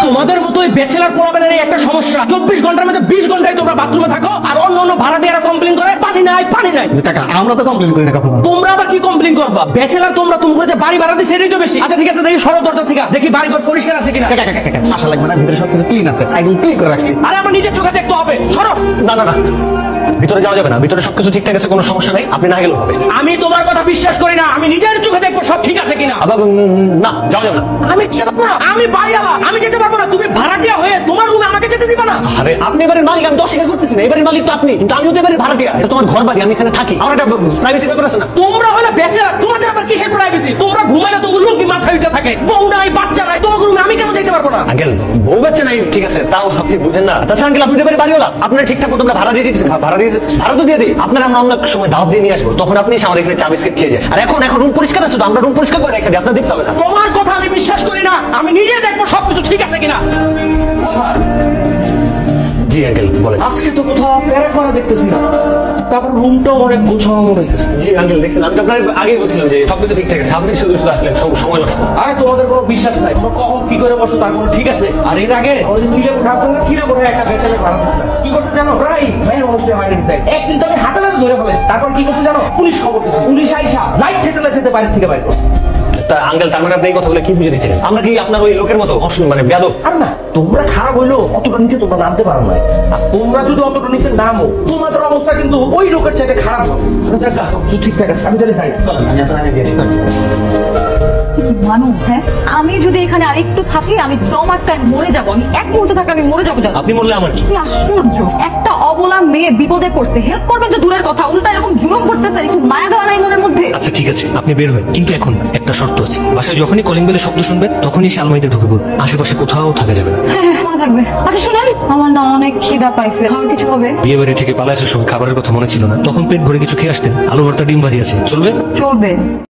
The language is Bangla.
তোমাদের মতো ওই ব্যাচেলার পোলাবেনের এই একটা সমস্যা, 24 ঘন্টার মধ্যে 20 ঘন্টায় তোমরা বাথরুমে থাকো, আর অন্য অন্য ভাড়াটিয়ারা কমপ্লেইন করে পানি নাই পানি নাই। কাকা আমরা তো কমপ্লেইন করি না কাকু। তোমরা আবার কি কমপ্লেইন করবা? ব্যাচেলার তোমরা তোমরা যে বাড়ি ভাড়া দিচ্ছ সেটাই তো বেশি। আচ্ছা ঠিক আছে, দেখি সরো দরজা থেকে, দেখি বাড়ি ঘর পরিষ্কার আছে কিনা। কাকা কাকা কাকা আশা লাগবে না, ভিতরে সবকিছু ক্লিন আছে, একদম ক্লিন করে রাখছি। আরে আমার নিজের চোখে দেখতে হবে, সরো। না না না, ভিতরে যাওয়া যাবে না, ভিতরে সবকিছু ঠিকঠাক আছে, কোনো সমস্যা নেই, আপনি না গেলেও হবে। আমি তোমার কথা বিশ্বাস করি না, আমি নিজের চোখে দেখবো সব ঠিক আছে কিনা। আবার না, যাওয়া যাবে না। আমি যেতে পারবো না, আমি বাড়ি আলা, আমি যেতে পারবো না। তুমি ভাড়াটিয়া হয়ে তোমার রুমে আমাকে যেতে দিবা না? আরে আপনি এবারের মালিক, আমি তো অস্বীকার করতেছি না, এবারের মালিক তো আপনি, কিন্তু আমিও তো এবারে ভাড়াটিয়া। এটা তোমার ঘর বাড়ি, আমি এখানে থাকি, আমার একটা প্রাইভেসি ব্যাপার আছে না। তোমরা হলে ব্যাচেলার, তোমাদের আবার কিসের প্রাইভেসি? তোমরা ঘুমাইলে তোমার লোক কি মাথা উঠে থাকে, বউ নাই বাচ্চা নাই, তোমার রুমে আমি কেন যেতে পারবো না? আঙ্কেল বউ বাচ্চা নাই ঠিক আছে, তাও আপনি বুঝেন না। তাছাড়া আঙ্কেল আপনি তো এবারে বাড়িওয়ালা, আপনার ঠিকঠাক মতো আমরা ভাড়া দিয়ে দিচ্ছি, ভাড়া তো দিয়ে দিই। আপনার আমরা অন্য সময় দাওয়াত দিয়ে নিয়ে আসবো, তখন আপনি এসে আমার এখানে চা বিস্কিট খেয়ে যায়। আর এখন রুম পরিষ্কার আছে তো, আমরা রুম পরিষ্কার করে রেখে দিই, আপনার দেখতে হবে না। তোমার কথা আমি বিশ্বাস করি না, আমি নিজে দেখবো সবকিছু ঠিক আছে কিনা। জি আঙ্কেল বলেন। আজকে তো কোথাও প্যারা করা দেখতেছি না, তারপর রুমটাও অনেক গোছানো মনে হইতেছে। জি আঙ্কেল দেখছেন, আমি তো আপনার আগেই বলছিলাম যে সবকিছু ঠিকঠাক আছে, আপনি শুধু শুধু আসলেন সময় নষ্ট। আরে তোমাদের কোনো বিশ্বাস নাই, তোমরা কখন কি করে বসো তার কোনো ঠিক আছে। আর এর আগে ওই যে চিলে কোঠা আছে না, চিলে কোঠা একটা বেচালে ভাড়া দিচ্ছে। কি করতে জানো? প্রায় ভাই অবশ্যই মাইন্ড দেয়। একদিন তো আমি হাতে ধরে ফেলেছি, তারপর কি করতে জানো? পুলিশ খবর দিচ্ছে, পুলিশ আইসা লাইট যেতে বাইরে থেকে বাইরে। তা আঙ্কেল তার মানে আপনি এই কথাগুলো কি বুঝে দিচ্ছেন? আমরা কি আপনার ওই লোকের মতো মানে বেয়াদব? আর না, তোমরা খারাপ হইলো অতটা নিচে তোমরা নামতে পারো না। আর তোমরা যদি অতটা নিচে নামো, তোমাদের অবস্থা কিন্তু ওই লোকের চাইতে খারাপ হবে। আচ্ছা সবকিছু ঠিকঠাক আছে, আমি চলে যাই। চলেন, আমি আপনার আগে দিয়ে আসি। মানুষ, হ্যাঁ আমি যদি এখানে আরেকটু থাকি আমি দম আটকায় মরে যাবো। আমি এক মুহূর্ত থাকলে আমি মরে যাবো। আপনি বললে আমার কি? কি আশ্চর্য, একটা অবলা মেয়ে বিপদে পড়ছে, হেল্প করবেন তো দূরের কথা, উল্টা এরকম জুলুম করতেছে, একটু মায়া দেওয়া নাই মনের মধ্যে? আচ্ছা ঠিক আছে, আপনি বের হবেন, কিন্তু এখন একটা শর্ত আছে। বাসায় যখনই কলিং বেলের শব্দ শুনবে তখনই সে আলমারিতে ঢুকে পড়বে, আশেপাশে কোথাও থাকা যাবে না। হ্যাঁ মনে থাকবে। আচ্ছা শুনেন, আমার না অনেক খিদা পাইছে, খাওয়ার কিছু হবে? বিয়ে বাড়ি থেকে পালা আসার সময় খাবারের কথা মনে ছিল না, তখন পেট ভরে কিছু খেয়ে আসতেন। আলু ভর্তা ডিম ভাজি আছে, চলবে? চলবে।